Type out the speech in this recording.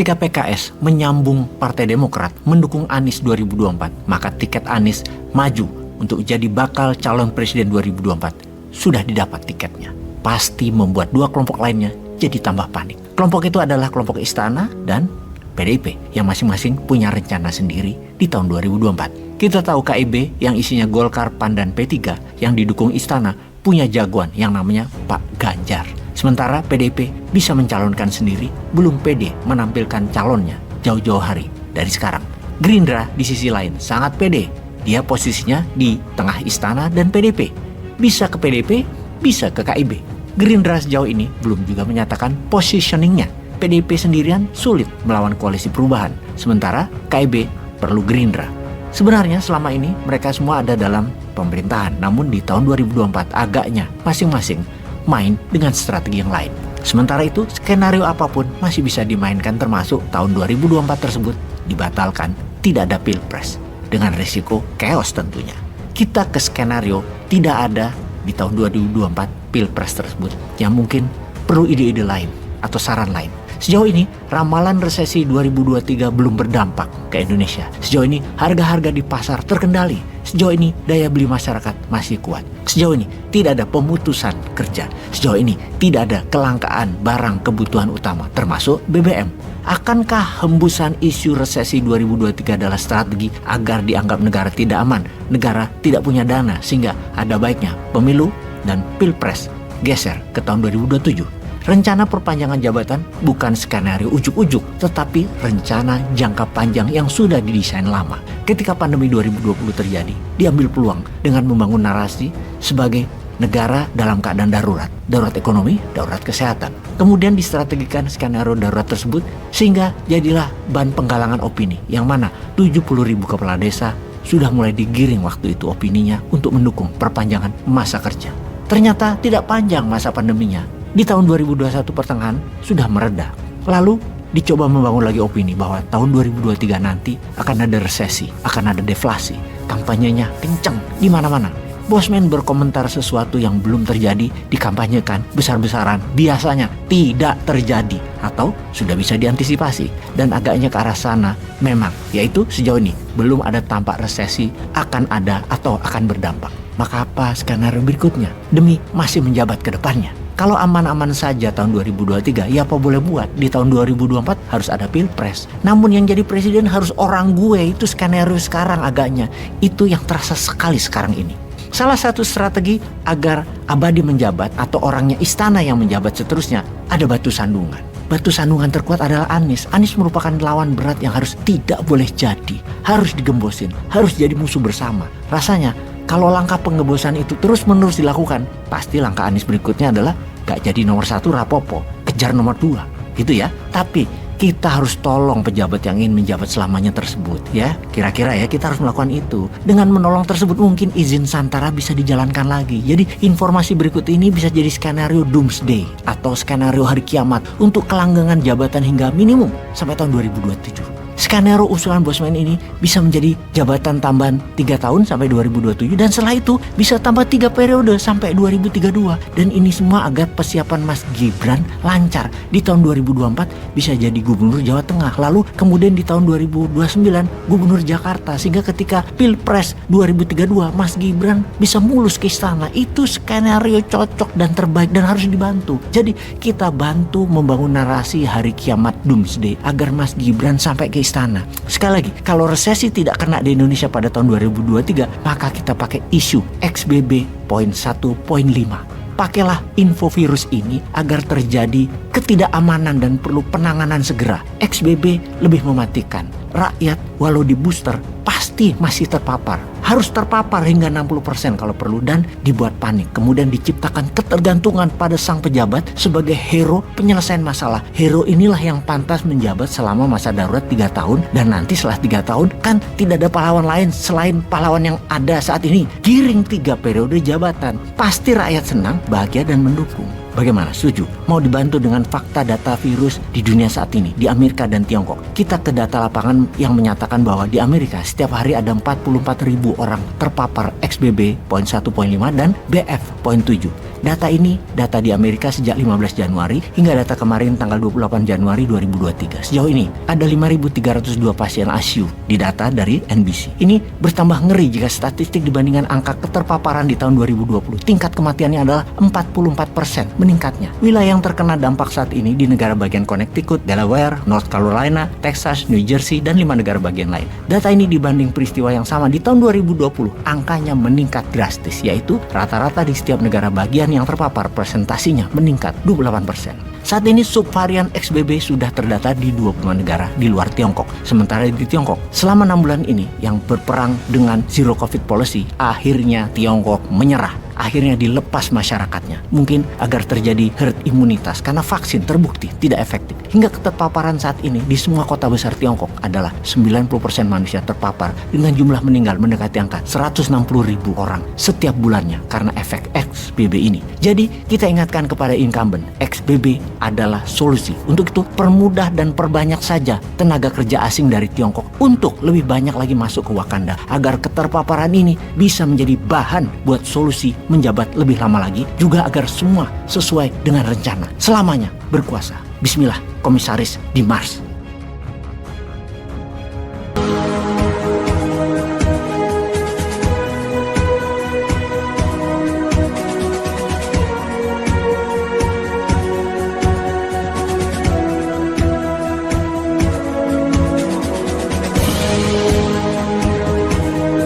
Ketika PKS menyambung Partai Demokrat mendukung Anies 2024, maka tiket Anies maju untuk jadi bakal calon presiden 2024 sudah didapat tiketnya. Pasti membuat dua kelompok lainnya jadi tambah panik. Kelompok itu adalah kelompok Istana dan PDIP yang masing-masing punya rencana sendiri di tahun 2024. Kita tahu KIB yang isinya Golkar, PAN, dan P3 yang didukung Istana punya jagoan yang namanya Pak Ganjar. Sementara PDIP bisa mencalonkan sendiri, belum pede menampilkan calonnya jauh-jauh hari dari sekarang. Gerindra di sisi lain sangat pede. Dia posisinya di tengah Istana dan PDIP. Bisa ke PDIP, bisa ke KIB. Gerindra sejauh ini belum juga menyatakan positioningnya. PDIP sendirian sulit melawan koalisi perubahan. Sementara KIB perlu Gerindra. Sebenarnya selama ini mereka semua ada dalam pemerintahan. Namun di tahun 2024 agaknya masing-masing main dengan strategi yang lain. Sementara itu, skenario apapun masih bisa dimainkan, termasuk tahun 2024 tersebut dibatalkan, tidak ada pilpres, dengan risiko chaos tentunya. Kita ke skenario tidak ada di tahun 2024 pilpres tersebut, yang mungkin perlu ide-ide lain atau saran lain. Sejauh ini, ramalan resesi 2023 belum berdampak ke Indonesia. Sejauh ini, harga-harga di pasar terkendali. Sejauh ini, daya beli masyarakat masih kuat. Sejauh ini, tidak ada pemutusan kerja. Sejauh ini, tidak ada kelangkaan barang kebutuhan utama, termasuk BBM. Akankah hembusan isu resesi 2023 adalah strategi agar dianggap negara tidak aman, negara tidak punya dana, sehingga ada baiknya pemilu dan pilpres geser ke tahun 2027? Rencana perpanjangan jabatan bukan skenario ujuk-ujuk, tetapi rencana jangka panjang yang sudah didesain lama. Ketika pandemi 2020 terjadi, diambil peluang dengan membangun narasi sebagai negara dalam keadaan darurat. Darurat ekonomi, darurat kesehatan. Kemudian distrategikan skenario darurat tersebut sehingga jadilah bahan penggalangan opini, yang mana 70.000 kepala desa sudah mulai digiring waktu itu opininya untuk mendukung perpanjangan masa kerja. Ternyata tidak panjang masa pandeminya. Di tahun 2021 pertengahan sudah mereda. Lalu dicoba membangun lagi opini bahwa tahun 2023 nanti akan ada resesi, akan ada deflasi. Kampanyenya kencang di mana-mana. Bosman berkomentar sesuatu yang belum terjadi dikampanyekan besar-besaran. Biasanya tidak terjadi atau sudah bisa diantisipasi. Dan agaknya ke arah sana memang, yaitu sejauh ini belum ada tampak resesi akan ada atau akan berdampak. Maka apa skenario berikutnya demi masih menjabat ke depannya? Kalau aman-aman saja tahun 2023, ya apa boleh buat. Di tahun 2024 harus ada pilpres. Namun yang jadi presiden harus orang gue, itu skenario sekarang agaknya. Itu yang terasa sekali sekarang ini. Salah satu strategi agar abadi menjabat atau orangnya Istana yang menjabat seterusnya, ada batu sandungan. Batu sandungan terkuat adalah Anies. Anies merupakan lawan berat yang harus tidak boleh jadi. Harus digembosin, harus jadi musuh bersama. Rasanya kalau langkah penggembosan itu terus-menerus dilakukan, pasti langkah Anies berikutnya adalah gak jadi nomor 1 rapopo, kejar nomor 2, gitu ya. Tapi kita harus tolong pejabat yang ingin menjabat selamanya tersebut, ya. Kira-kira ya kita harus melakukan itu. Dengan menolong tersebut mungkin izin Santara bisa dijalankan lagi. Jadi informasi berikut ini bisa jadi skenario doomsday atau skenario hari kiamat untuk kelanggengan jabatan hingga minimum sampai tahun 2027. Skenario usulan Bosman ini bisa menjadi jabatan tambahan 3 tahun sampai 2027, dan setelah itu bisa tambah 3 periode sampai 2032. Dan ini semua agar persiapan Mas Gibran lancar. Di tahun 2024 bisa jadi gubernur Jawa Tengah, lalu kemudian di tahun 2029 gubernur Jakarta, sehingga ketika Pilpres 2032 Mas Gibran bisa mulus ke istana. Itu skenario cocok dan terbaik dan harus dibantu. Jadi kita bantu membangun narasi hari kiamat doomsday agar Mas Gibran sampai ke istana. Sekali lagi, kalau resesi tidak kena di Indonesia pada tahun 2023, maka kita pakai isu XBB poin 1.5. Pakailah infovirus ini agar terjadi ketidakamanan dan perlu penanganan segera. XBB lebih mematikan. Rakyat walau di booster pasti masih terpapar. Harus terpapar hingga 60% kalau perlu, dan dibuat panik. Kemudian diciptakan ketergantungan pada sang pejabat sebagai hero penyelesaian masalah. Hero inilah yang pantas menjabat selama masa darurat 3 tahun, dan nanti setelah 3 tahun kan tidak ada pahlawan lain selain pahlawan yang ada saat ini. Giring 3 periode jabatan. Pasti rakyat senang, bahagia dan mendukung. Bagaimana? Setuju? Mau dibantu dengan fakta data virus di dunia saat ini, di Amerika dan Tiongkok. Kita ke data lapangan yang menyatakan bahwa di Amerika setiap hari ada 44.000 orang terpapar XBB poin 1.5 dan BF poin 7. Data ini data di Amerika sejak 15 Januari hingga data kemarin tanggal 28 Januari 2023. Sejauh ini ada 5.302 pasien ICU di data dari NBC. Ini bertambah ngeri jika statistik dibandingkan angka keterpaparan di tahun 2020. Tingkat kematiannya adalah 44% meningkatnya. Wilayah yang terkena dampak saat ini di negara bagian Connecticut, Delaware, North Carolina, Texas, New Jersey, dan 5 negara bagian lain. Data ini dibanding peristiwa yang sama di tahun 2020, angkanya meningkat drastis, yaitu rata-rata di setiap negara bagian yang terpapar presentasinya meningkat 28%. Saat ini subvarian XBB sudah terdata di 25 negara di luar Tiongkok. Sementara di Tiongkok, selama 6 bulan ini yang berperang dengan Zero Covid Policy, akhirnya Tiongkok menyerah. Akhirnya dilepas masyarakatnya. Mungkin agar terjadi herd imunitas karena vaksin terbukti tidak efektif. Hingga keterpaparan saat ini di semua kota besar Tiongkok adalah 90% manusia terpapar dengan jumlah meninggal mendekati angka 160.000 orang setiap bulannya karena efek XBB ini. Jadi kita ingatkan kepada incumbent, XBB adalah solusi. Untuk itu permudah dan perbanyak saja tenaga kerja asing dari Tiongkok untuk lebih banyak lagi masuk ke Wakanda agar keterpaparan ini bisa menjadi bahan buat solusi menjabat lebih lama lagi, juga agar semua sesuai dengan rencana selamanya berkuasa. Bismillah, Komisaris di Mars.